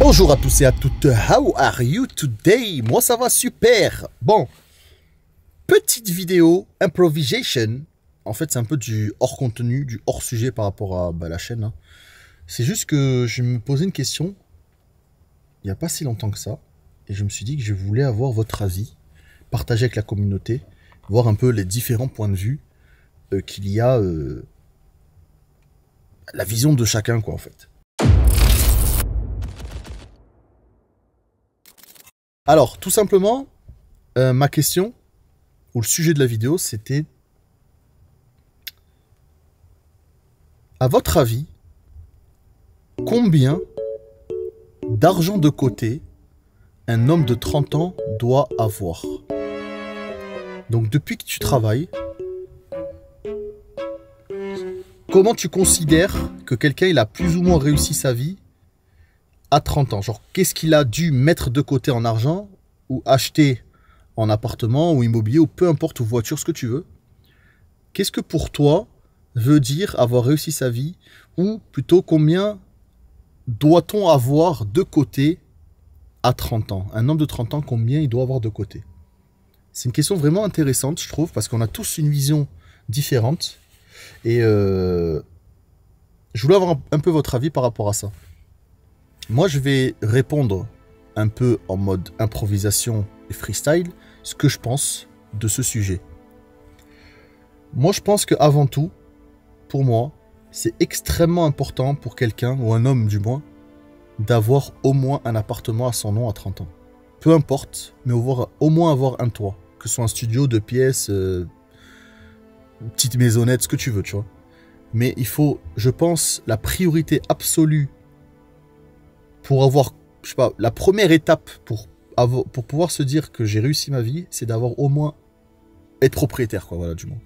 Bonjour à tous et à toutes, how are you today? Moi ça va super. Bon, petite vidéo improvisation. En fait c'est un peu du hors contenu, du hors sujet par rapport à la chaîne, hein. C'est juste que je me posais une question il n'y a pas si longtemps que ça. Et je me suis dit que je voulais avoir votre avis, partager avec la communauté, voir un peu les différents points de vue qu'il y a, la vision de chacun quoi en fait. Alors, tout simplement, ma question, ou le sujet de la vidéo, c'était, à votre avis, combien d'argent de côté un homme de 30 ans doit avoir? Donc, depuis que tu travailles, comment tu considères que quelqu'un il a plus ou moins réussi sa vie à 30 ans? Genre, qu'est-ce qu'il a dû mettre de côté en argent ou acheter en appartement ou immobilier ou peu importe, ou voiture, ce que tu veux? Qu'est-ce que pour toi veut dire avoir réussi sa vie? Ou plutôt, combien doit-on avoir de côté à 30 ans? Un homme de 30 ans, combien il doit avoir de côté? C'est une question vraiment intéressante, je trouve, parce qu'on a tous une vision différente. Et je voulais avoir un peu votre avis par rapport à ça. Moi, je vais répondre un peu en mode improvisation et freestyle, ce que je pense de ce sujet. Moi, je pense qu'avant tout, pour moi, c'est extrêmement important pour quelqu'un, ou un homme du moins, d'avoir au moins un appartement à son nom à 30 ans. Peu importe, mais au moins avoir un toit. Que ce soit un studio, 2 pièces, une petite maisonnette, ce que tu veux, tu vois. Mais il faut, je pense, la priorité absolue pour avoir, je sais pas, la première étape pour pouvoir se dire que j'ai réussi ma vie, c'est d'avoir au moins être propriétaire, quoi, voilà, du moins.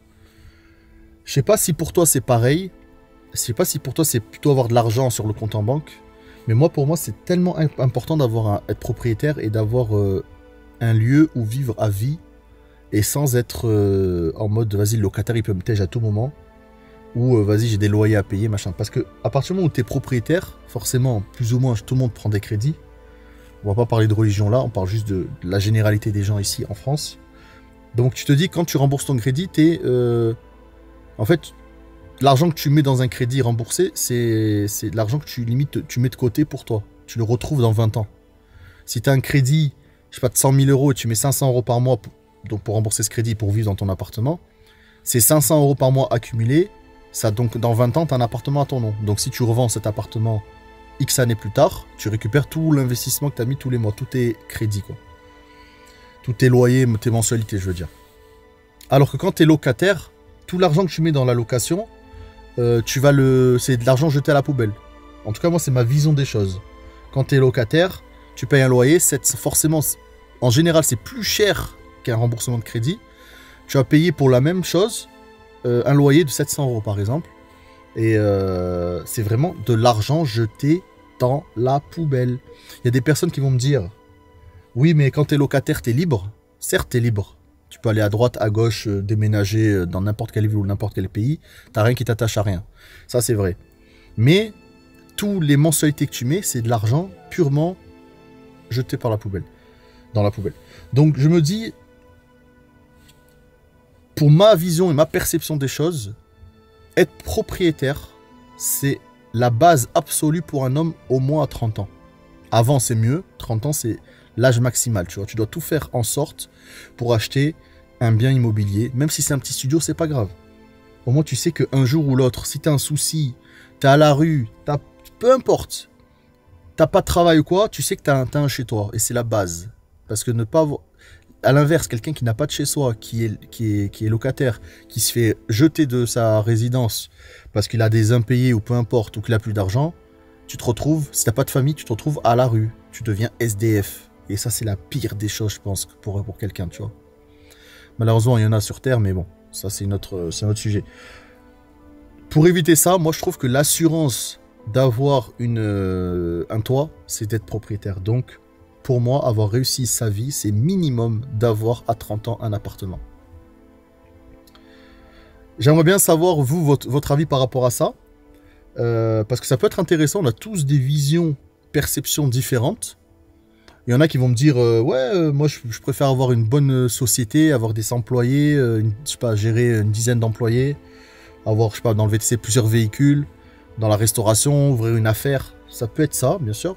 Je sais pas si pour toi c'est pareil, je sais pas si pour toi c'est plutôt avoir de l'argent sur le compte en banque, mais moi, pour moi, c'est tellement important d'avoir être propriétaire et d'avoir un lieu où vivre à vie et sans être en mode, vas-y, le locataire il peut me tège à tout moment, ou vas-y, j'ai des loyers à payer, machin. Parce que à partir du moment où tu es propriétaire, forcément, plus ou moins, tout le monde prend des crédits. On va pas parler de religion là, on parle juste de la généralité des gens ici en France. Donc tu te dis, quand tu rembourses ton crédit, en fait, l'argent que tu mets dans un crédit remboursé, c'est de l'argent que tu mets de côté pour toi. Tu le retrouves dans 20 ans. Si tu as un crédit, je sais pas, de 100 000 € et tu mets 500 € par mois pour rembourser ce crédit, pour vivre dans ton appartement, c'est 500 € par mois accumulés. Ça, donc dans 20 ans, tu as un appartement à ton nom. Donc si tu revends cet appartement X années plus tard, tu récupères tout l'investissement que tu as mis tous les mois, tous tes crédits, quoi. Tous tes loyers, tes mensualités, je veux dire. Alors que quand tu es locataire, tout l'argent que tu mets dans la location, c'est de l'argent jeté à la poubelle. En tout cas, moi, c'est ma vision des choses. Quand tu es locataire, tu payes un loyer, forcément, en général, c'est plus cher qu'un remboursement de crédit. Tu vas payer pour la même chose un loyer de 700 € par exemple. Et c'est vraiment de l'argent jeté dans la poubelle. Il y a des personnes qui vont me dire, oui, mais quand tu es locataire, tu es libre. Certes, tu es libre. Tu peux aller à droite, à gauche, déménager dans n'importe quelle ville ou n'importe quel pays. T'as rien qui t'attache à rien. Ça, c'est vrai. Mais tous les mensualités que tu mets, c'est de l'argent purement jeté par la poubelle. Dans la poubelle. Donc, je me dis, pour ma vision et ma perception des choses, être propriétaire, c'est la base absolue pour un homme au moins à 30 ans. Avant, c'est mieux. 30 ans, c'est l'âge maximal, tu vois. Tu dois tout faire en sorte pour acheter un bien immobilier. Même si c'est un petit studio, c'est pas grave. Au moins, tu sais qu'un jour ou l'autre, si tu as un souci, tu es à la rue, peu importe, t'as pas de travail ou quoi, tu sais que tu as un chez toi. Et c'est la base. Parce que ne pas avoir... À l'inverse, quelqu'un qui n'a pas de chez soi, qui est locataire, qui se fait jeter de sa résidence parce qu'il a des impayés ou peu importe, ou qu'il a plus d'argent, tu te retrouves, si tu n'as pas de famille, tu te retrouves à la rue. Tu deviens SDF. Et ça, c'est la pire des choses, je pense, pour quelqu'un, tu vois. Malheureusement, il y en a sur Terre, mais bon, ça, c'est notre sujet. Pour éviter ça, moi, je trouve que l'assurance d'avoir un toit, c'est d'être propriétaire. Donc, pour moi, avoir réussi sa vie, c'est minimum d'avoir à 30 ans un appartement. J'aimerais bien savoir, vous, votre avis par rapport à ça. Parce que ça peut être intéressant. On a tous des visions perceptions différentes. Il y en a qui vont me dire moi je préfère avoir une bonne société, avoir des employés, je sais pas, gérer une dizaine d'employés, avoir, je sais pas, dans le VTC plusieurs véhicules, dans la restauration, ouvrir une affaire. Ça peut être ça, bien sûr.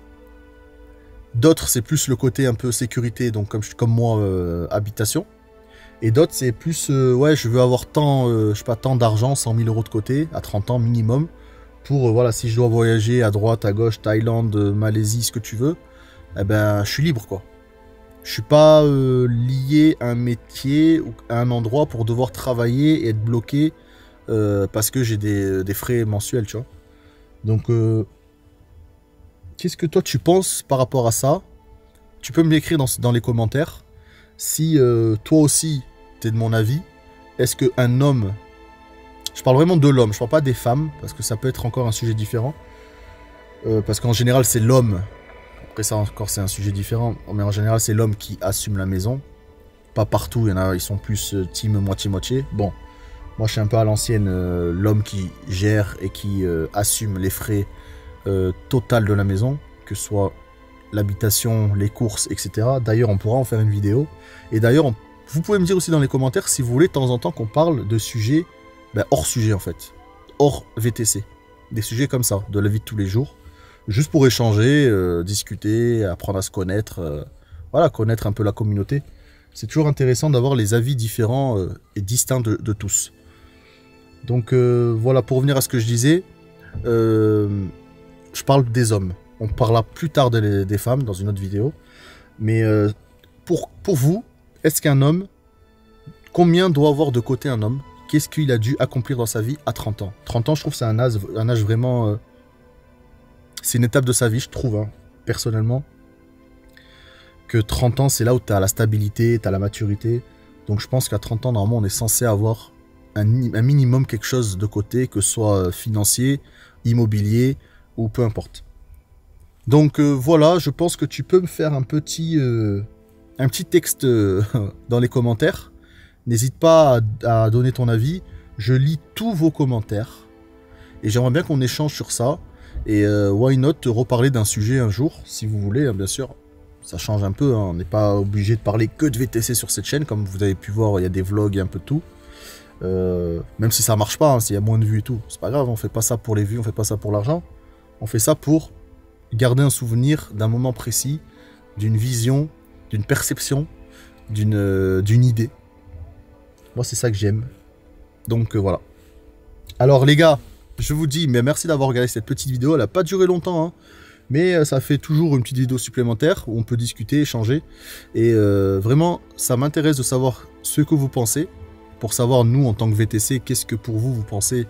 D'autres, c'est plus le côté un peu sécurité, donc comme moi, habitation. Et d'autres, c'est plus, ouais, je veux avoir tant, je sais pas, tant d'argent, 100 000 € de côté, à 30 ans minimum, pour, voilà, si je dois voyager à droite, à gauche, Thaïlande, Malaisie, ce que tu veux, eh ben, je suis libre, quoi. Je suis pas lié à un métier ou à un endroit pour devoir travailler et être bloqué parce que j'ai des frais mensuels, tu vois. Donc, qu'est-ce que toi, tu penses par rapport à ça? Tu peux me l'écrire dans les commentaires. Si toi aussi, tu es de mon avis, est-ce qu'un homme... Je parle vraiment de l'homme, je parle pas des femmes, parce que ça peut être encore un sujet différent. Parce qu'en général, c'est l'homme. Après ça encore, c'est un sujet différent. Mais en général, c'est l'homme qui assume la maison. Pas partout, il y en a, ils sont plus team moitié-moitié. Bon, moi, je suis un peu à l'ancienne, l'homme qui gère et qui assume les frais total de la maison, que ce soit l'habitation, les courses, etc. D'ailleurs, on pourra en faire une vidéo. Et d'ailleurs, vous pouvez me dire aussi dans les commentaires si vous voulez de temps en temps qu'on parle de sujets hors sujet en fait, hors VTC. Des sujets comme ça, de la vie de tous les jours. Juste pour échanger, discuter, apprendre à se connaître. Voilà, connaître un peu la communauté. C'est toujours intéressant d'avoir les avis différents et distincts de tous. Donc voilà, pour revenir à ce que je disais, je parle des hommes. On parlera plus tard des femmes dans une autre vidéo. Mais pour vous, est-ce qu'un homme, combien doit avoir de côté un homme? Qu'est-ce qu'il a dû accomplir dans sa vie à 30 ans? 30 ans, je trouve que c'est un âge vraiment... c'est une étape de sa vie, je trouve, hein, personnellement. Que 30 ans, c'est là où tu as la stabilité, tu as la maturité. Donc je pense qu'à 30 ans, normalement, on est censé avoir un minimum quelque chose de côté, que ce soit financier, immobilier ou peu importe. Donc voilà, je pense que tu peux me faire un petit texte dans les commentaires. N'hésite pas à donner ton avis. Je lis tous vos commentaires. Et j'aimerais bien qu'on échange sur ça. Et why not reparler d'un sujet un jour, si vous voulez, hein, bien sûr. Ça change un peu, hein. On n'est pas obligé de parler que de VTC sur cette chaîne. Comme vous avez pu voir, il y a des vlogs et un peu de tout. Même si ça marche pas, hein, s'il y a moins de vues et tout. C'est pas grave, on fait pas ça pour les vues, on fait pas ça pour l'argent. On fait ça pour garder un souvenir d'un moment précis, d'une vision, d'une perception, d'une idée. Moi, c'est ça que j'aime. Donc, voilà. Alors, les gars, je vous dis, mais merci d'avoir regardé cette petite vidéo. Elle n'a pas duré longtemps, hein, mais ça fait toujours une petite vidéo supplémentaire où on peut discuter, échanger. Et vraiment, ça m'intéresse de savoir ce que vous pensez. Pour savoir, nous, en tant que VTC, qu'est-ce que pour vous, vous pensez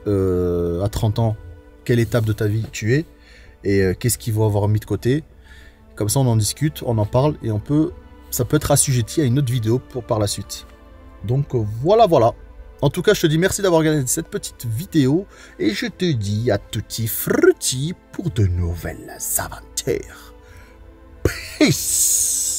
à 30 ans, quelle étape de ta vie tu es, et qu'est-ce qu'il faut avoir mis de côté. Comme ça, on en discute, on en parle, et ça peut être assujetti à une autre vidéo par la suite. Donc voilà. En tout cas, je te dis merci d'avoir regardé cette petite vidéo, et je te dis à tutti frutti pour de nouvelles aventures. Peace!